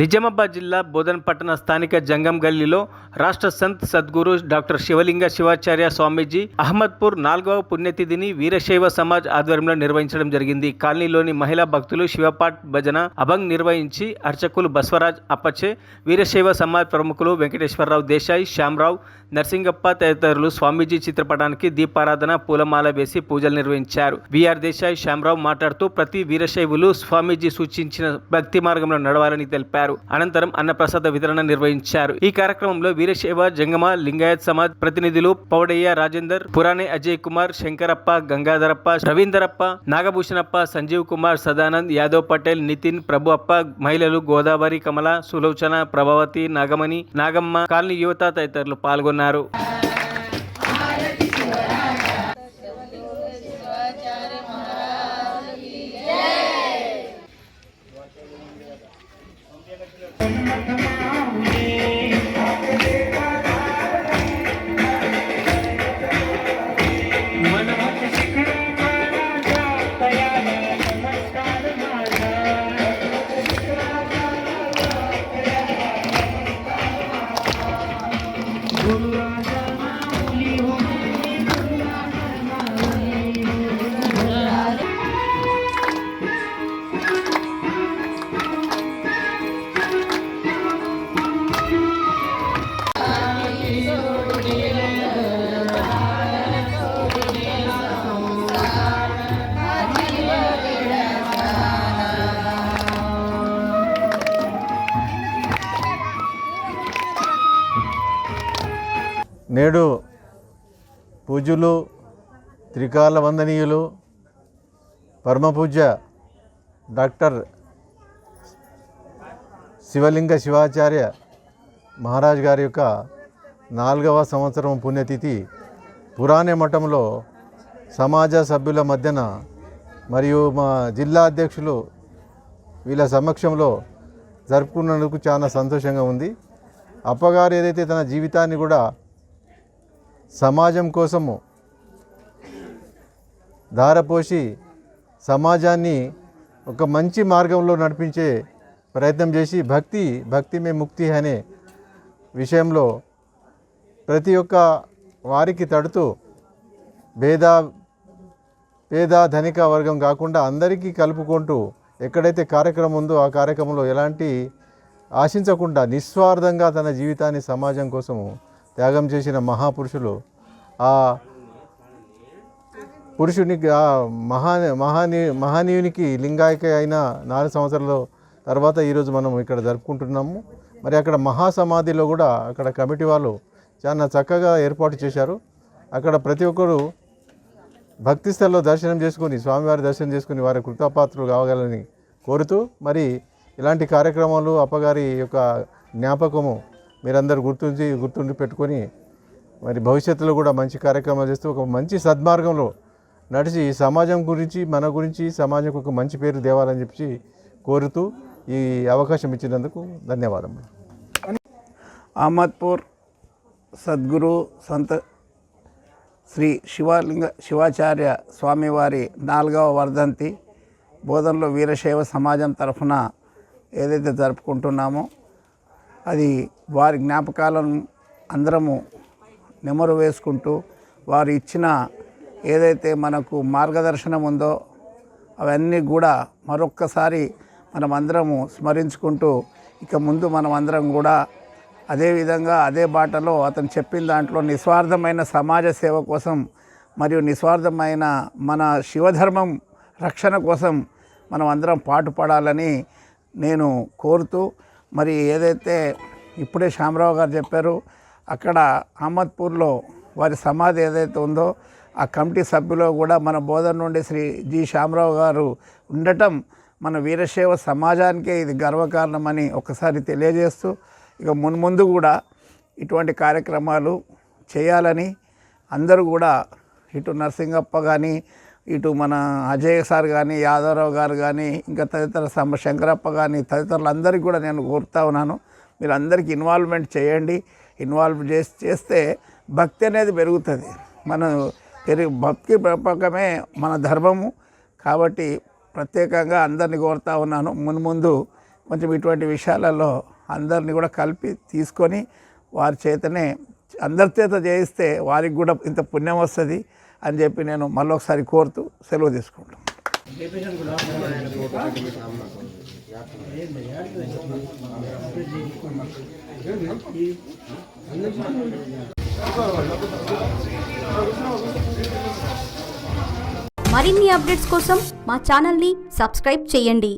నిజామాబాద్ జిల్లా బోధన్ పట్టణ స్థానిక జంగం గల్లీలో రాష్ట్ర సంత్ సద్గురు డాక్టర్ శివలింగ శివాచార్య స్వామీజీ అహ్మద్పూర్ 4వ పుణ్యతిథిని వీరశైవ సమాజ్ ఆధ్వర్యంలో నిర్వహించడం జరిగింది. కాలనీలోని మహిళా భక్తులు శివపాఠ్ భజన అభంగ్ నిర్వహించి అర్చకులు బస్వరాజ్ అప్పచ్చే, వీరశైవ సమాజ్ ప్రముఖులు వెంకటేశ్వరరావు దేశాయ్, శ్యామరావు, నర్సింగప్ప తదితరులు స్వామీజీ చిత్రపటానికి దీపారాధన, పూలమాల వేసి పూజలు నిర్వహించారు. విఆర్ దేశాయ్, శ్యామరావు మాట్లాడుతూ ప్రతి వీరశైవులు స్వామీజీ సూచించిన భక్తి మార్గంలో నడవాలని తెలిపారు. అనంతరం అన్నప్రసాద వితరణ నిర్వహించారు. ఈ కార్యక్రమంలో వీరశైవ జంగమ లింగాయత్ సమాజ్ ప్రతినిధులు పౌడయ్య రాజేందర్, పురాణే అజయ్ కుమార్, శంకరప్ప, గంగాధరప్ప, రవీందరప్ప, నాగభూషణప్ప, సంజీవ్ కుమార్, సదానంద్, యాదవ్ పటేల్, నితిన్, ప్రభు అప్ప, మహిళలు గోదావరి, కమల, సులోచన, ప్రభావతి, నాగమణి, నాగమ్మ, కాలనీ యువత తదితరులు పాల్గొన్నారు. నేడు పూజ్యులు, త్రికాల వందనీయులు, పరమపూజ్య డాక్టర్ శివలింగ శివాచార్య మహారాజ్ గారి యొక్క 4వ సంవత్సరం పుణ్యతిథి పురాణే మఠంలో సమాజ సభ్యుల మధ్యన మరియు మా జిల్లా అధ్యక్షులు వీళ్ళ సమక్షంలో జరుపుకున్నందుకు చాలా సంతోషంగా ఉంది. అప్పగారు ఏదైతే తన జీవితాన్ని కూడా సమాజం కోసము ధారపోసి సమాజాన్ని ఒక మంచి మార్గంలో నడిపించే ప్రయత్నం చేసి భక్తి మే ముక్తి అనే విషయంలో ప్రతి ఒక్క వారికి తడుతూ పేద ధనిక వర్గం కాకుండా అందరికీ కలుపుకుంటూ ఎక్కడైతే కార్యక్రమం ఉందో ఆ కార్యక్రమంలో ఎలాంటి ఆశించకుండా నిస్వార్థంగా తన జీవితాన్ని సమాజం కోసము త్యాగం చేసిన మహాపురుషులు. ఆ పురుషునికి ఆ మహనీయునికి లింగాయక అయిన 4 సంవత్సరాల తర్వాత ఈరోజు మనం ఇక్కడ జరుపుకుంటున్నాము. మరి అక్కడ మహాసమాధిలో కూడా అక్కడ కమిటీ వాళ్ళు చాలా చక్కగా ఏర్పాటు చేశారు. అక్కడ ప్రతి ఒక్కరు భక్తి స్థలంలో దర్శనం చేసుకుని, స్వామివారి దర్శనం చేసుకుని వారి కృతాపాత్రులు కావాలని కోరుతూ, మరి ఇలాంటి కార్యక్రమాలు అప్పగారి యొక్క జ్ఞాపకము మీరందరూ గుర్తుండి పెట్టుకొని మరి భవిష్యత్తులో కూడా మంచి కార్యక్రమాలు చేస్తూ ఒక మంచి సద్మార్గంలో నడిచి సమాజం గురించి, మన గురించి, సమాజంకు ఒక మంచి పేరు తేవాలని చెప్పి కోరుతూ ఈ అవకాశం ఇచ్చినందుకు ధన్యవాదములు. అహ్మద్పూర్ సద్గురు సంత శ్రీ శివలింగ శివాచార్య స్వామివారి 4వ వర్ధంతి బోధనలో వీరశైవ సమాజం తరఫున ఏదైతే జరుపుకుంటున్నామో అది వారి జ్ఞాపకాలను అందరము నెమరు వేసుకుంటూ వారు ఇచ్చిన ఏదైతే మనకు మార్గదర్శనం ఉందో అవన్నీ కూడా మరొక్కసారి మనమందరము స్మరించుకుంటూ ఇక ముందు మనమందరం కూడా అదేవిధంగా అదే బాటలో అతను చెప్పిన దాంట్లో నిస్వార్థమైన సమాజ సేవ కోసం మరియు నిస్వార్థమైన మన శివధర్మం రక్షణ కోసం మనం అందరం పాటుపడాలని నేను కోరుతూ, మరి ఏదైతే ఇప్పుడే శ్యామరావు గారు చెప్పారు అక్కడ అహ్మద్పూర్లో వారి సమాధి ఏదైతే ఉందో ఆ కమిటీ సభ్యులో కూడా మన బోధన నుండి శ్రీ జి శ్యామరావు గారు ఉండటం మన వీరశైవ సమాజానికే ఇది గర్వకారణమని ఒకసారి తెలియజేస్తూ, ఇక మున్ముందు కూడా ఇటువంటి కార్యక్రమాలు చేయాలని అందరూ కూడా ఇటు నర్సింగప్ప కానీ, ఇటు మన అజయ్ సార్ కానీ, యాదవరావు గారు కానీ, ఇంకా తదితర శంకరప్ప కానీ తదితరులందరికీ కూడా నేను కోరుతా ఉన్నాను. మీరు అందరికీ ఇన్వాల్వ్మెంట్ చేయండి. ఇన్వాల్వ్ చేస్తే భక్తి అనేది పెరుగుతుంది. భక్తి పెంపకమే మన ధర్మము. కాబట్టి ప్రత్యేకంగా అందరినీ కోరుతా ఉన్నాను. మున్ముందు కొంచెం ఇటువంటి విషయాలలో అందరినీ కూడా కలిపి తీసుకొని వారి చేతనే అందరి చేత చేయిస్తే వారికి కూడా ఇంత పుణ్యం వస్తుంది అని చెప్పి నేను మళ్ళొకసారి కోరుతూ సెలవు తీసుకుంటాను. మరిన్ని అప్డేట్స్ కోసం మా ఛానల్ని సబ్స్క్రైబ్ చేయండి.